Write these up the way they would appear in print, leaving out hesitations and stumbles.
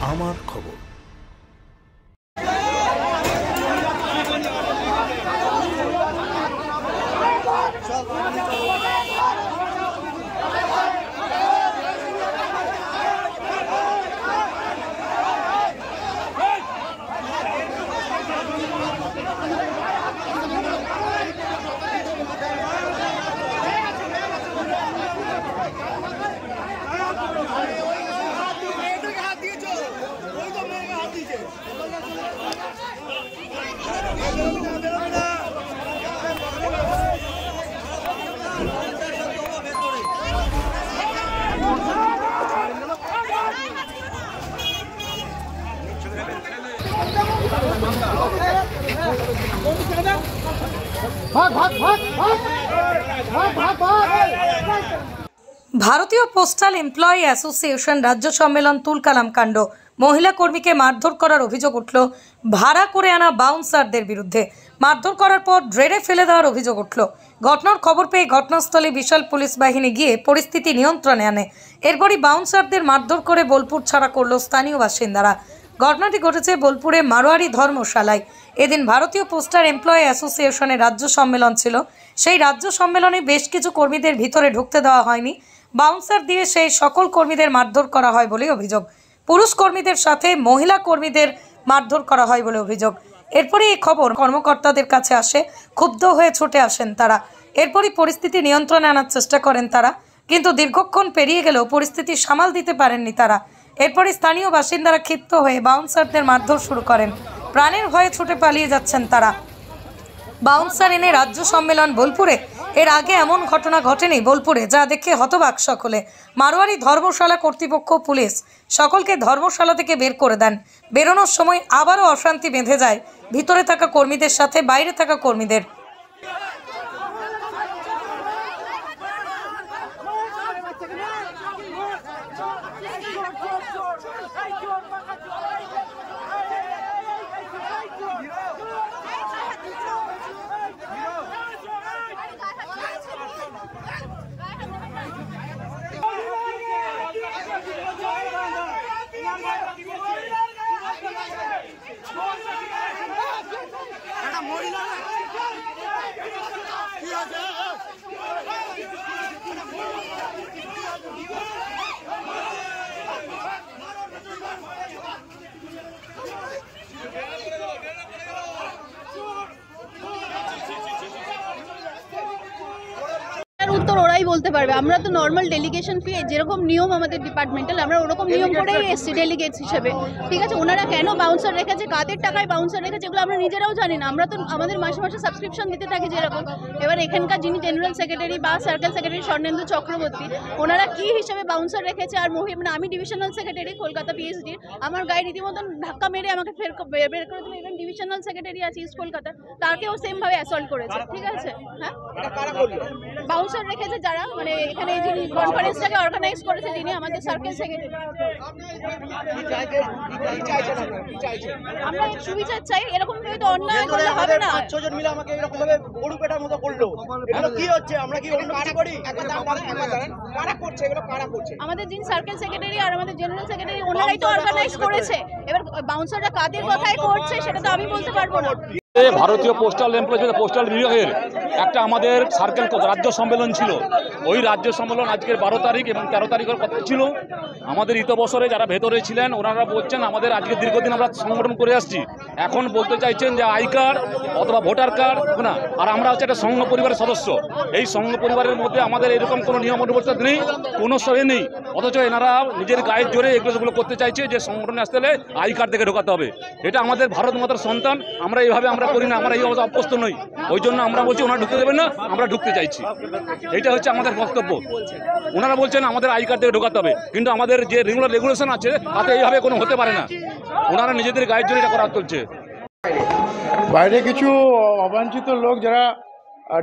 আমার খবর। ভারতীয় পোস্টাল এমপ্লয়ি অ্যাসোসিয়েশন রাজ্য সম্মেলন তুলকালাম কাণ্ড। মহিলা কর্মীকে মারধর করার অভিযোগ উঠল ভাড়া করে আনা বাউন্সারদের বিরুদ্ধে। মারধর করার পর ড্রেনে ফেলে দেওয়ার অভিযোগ উঠল। ঘটনার খবর পেয়ে ঘটনাস্থলে বিশাল পুলিশ বাহিনী গিয়ে পরিস্থিতি নিয়ন্ত্রণে আনে। এরপরই বাউন্সারদের মারধর করে বোলপুর ছাড়া করল স্থানীয় বাসিন্দারা। ঘটনাটি ঘটেছে বোলপুরে মারোয়ারি ধর্মশালায়। এদিন ভারতীয় পোস্টাল এমপ্লয়ি অ্যাসোসিয়েশনের রাজ্য সম্মেলন ছিল। সেই রাজ্য সম্মেলনে বেশ কিছু কর্মীদের ভিতরে ঢুকতে দেওয়া হয়নি। বাউন্সার দিয়ে সেই সকল কর্মীদের মারধর করা হয় বলে অভিযোগ। পুরুষ কর্মীদের সাথে মহিলা কর্মীদের মারধর করা হয় বলে অভিযোগ। এরপরে এই খবর কর্মকর্তাদের কাছে আসে। ক্ষুব্ধ হয়ে ছুটে আসেন তারা। এরপরই পরিস্থিতি নিয়ন্ত্রণে আনার চেষ্টা করেন তারা, কিন্তু দীর্ঘক্ষণ পেরিয়ে গেলেও পরিস্থিতি সামাল দিতে পারেননি তারা। এরপরে স্থানীয় বাসিন্দারা ক্ষিপ্ত হয়ে বাউন্সারদের মারধর শুরু করেন। প্রাণের ভয়ে ছুটে পালিয়ে যাচ্ছেন তারা। বাউন্সার এনে রাজ্য সম্মেলন বোলপুরে। এর আগে এমন ঘটনা ঘটেনি বোলপুরে, যা দেখে হতবাক সকলে। মারোয়ারি ধর্মশালা কর্তৃপক্ষ পুলিশ সকলকে ধর্মশালা থেকে বের করে দেন। বেরোনোর সময় আবারও অশান্তি বেঁধে যায় ভিতরে থাকা কর্মীদের সাথে বাইরে থাকা কর্মীদের। উত্তর ওরাই বলতে পারবে। আমরা তো নর্মাল ডেলিগেশন ফি যেরকম নিয়ম আমাদের ডিপার্টমেন্টাল, আমরা ওরকম নিয়ম করেই এসেছি ডেলিগেটস হিসেবে। ঠিক আছে, ওনারা কেন বাউন্সার রেখেছে, কাদের টাকায় বাউন্সার রেখেছে, এগুলো আমরা নিজেরাও জানি না। আমরা তো আমাদের মাসে মাসে সাবস্ক্রিপশন দিতে থাকি যেরকম। এবার এখানকার যিনি জেনারেল সেক্রেটারি বা সার্কেল সেক্রেটারি স্বর্ণেন্দু চক্রবর্তী, ওনারা কি হিসেবে বাউন্সার রেখেছে। আর মানে আমি ডিভিশনাল সেক্রেটারি কলকাতা পিএইচডি, আমার গায়ে রীতিমতন ধাক্কা মেরে আমাকে ফের বের করে দিল। ইভেন ডিভিশনাল সেক্রেটারি আছে ইস্ট কলকাতা, তাকেও সেমভাবে অ্যাসল্ট করেছে। ঠিক আছে, হ্যাঁ, বাউন্সার রেখেছে যারা, মানে এখানে যিনি কনফারেন্সটাকে অর্গানাইজ করেছে যিনি আমাদের সার্কেল সেক্রেটারি। আমরা সুবিচার চাই, এরকম তো অন্যায় করলে হবে না। 5-6 জন মিলে আমাকে এরকম ভাবে গরু পেটার মতো করলো। এগুলো কি হচ্ছে? আমরা কি অন্য কিছু করি? কারা করছে এগুলো? কারা করছে? আমাদের যিনি সার্কেল সেক্রেটারি আর আমাদের জেনারেল সেক্রেটারি, ওনারাই তো অর্গানাইজ করেছে। এবার বাউন্সাররা কাদের কথায় করছে সেটা তো আমি বলতে পারবো না। ভারতীয় পোস্টাল এমপ্লয়ি পোস্টাল বিভাগের একটা আমাদের সার্কেল রাজ্য সম্মেলন ছিল। ওই রাজ্য সম্মেলন আজকের 12 তারিখ এবং 13 তারিখের কথা ছিল। আমাদের ইত বছরে যারা ভেতরে ছিলেন ওনারা বলছেন আমাদের আজকে দীর্ঘদিন আমরা সংগঠন করে আসছি, এখন বলতে চাইছেন যে আই কার্ড অথবা ভোটার কার্ড না। আর আমরা হচ্ছে একটা সংঘ পরিবারের সদস্য। এই সংঘ পরিবারের মধ্যে আমাদের এরকম কোনো নিয়ম অনুবর্তন নেই, কোনো সহে নেই। অথচ এনারা নিজের গায়ের জোরে এগুলো করতে চাইছে যে সংগঠনে আসতে হলে আই কার্ড থেকে ঢোকাতে হবে। এটা আমাদের ভারত মাতার সন্তান, আমরা এইভাবে আমরা করি না, আমরা এই অভ্যস্ত নই। ওই জন্য আমরা বলছি ওনারা ঢুকতে দেবেন না, আমরা ঢুকতে চাইছি। এটা হচ্ছে আমাদের বক্তব্য। ওনারা বলছেন আমাদের আই কার্ড থেকে ঢোকাতে হবে, কিন্তু আমাদের যে রেগুলেশন আছে তাতে এইভাবে কোনো হতে পারে না। ওনারা নিজেদের গায়ের জন্য এটা করা চলছে। বাইরে কিছু অবাঞ্ছিত লোক যারা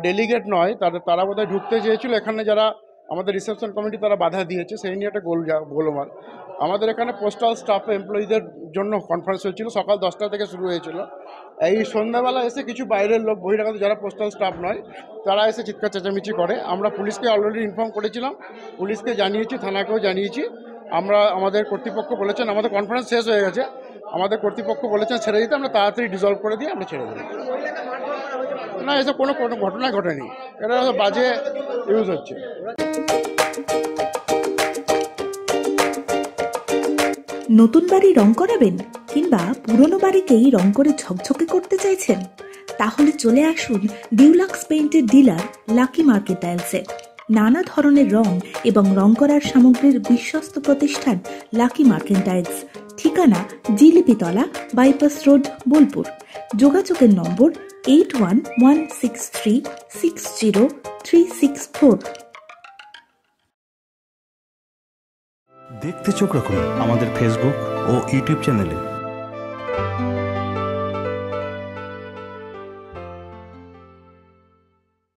ডেলিগেট নয় তারা বোধহয় ঢুকতে চেয়েছিল। এখানে যারা আমাদের রিসেপশন কমিটি তারা বাধা দিয়েছে, সেই নিয়ে একটা গোলমাল। আমাদের এখানে পোস্টাল স্টাফ এমপ্লয়ীদের জন্য কনফারেন্স হয়েছিল, সকাল 10টা থেকে শুরু হয়েছিল। এই সন্ধ্যাবেলা এসে কিছু বাইরের লোক বহিরাগত যারা পোস্টাল স্টাফ নয় তারা এসে চিৎকার চেঁচামেচি করে। আমরা পুলিশকে অলরেডি ইনফর্ম করেছিলাম, পুলিশকে জানিয়েছি, থানাকেও জানিয়েছি। আমরা আমাদের কর্তৃপক্ষ বলেছেন, আমাদের কনফারেন্স শেষ হয়ে গেছে, আমাদের কর্তৃপক্ষ বলেছেন ছেড়ে দিতে, আমরা তাড়াতাড়ি ডিজলভ করে দিয়ে আমরা ছেড়ে দিই। না, এসব কোনো ঘটনা ঘটেনি, এটা বাজে ইউজ হচ্ছে। নতুন বাড়ি রং করাবেন কিংবা পুরনো বাড়িকেই রং করে ঝকঝকে করতে চাইছেন? তাহলে চলে আসুন ডিউলাক্স পেইন্টের ডিলার লাকি মার্কেন্টাইলসে। নানা ধরনের রং এবং রং করার সামগ্রীর বিশ্বস্ত প্রতিষ্ঠান লাকি মার্কেন্টাইলস। ঠিকানা জিলিপিতলা, বাইপাস রোড, বোলপুর। যোগাযোগের নম্বর 8116360364। দেখতে চোখ রাখুন আমাদের ফেসবুক ও ইউটিউব চ্যানেলে।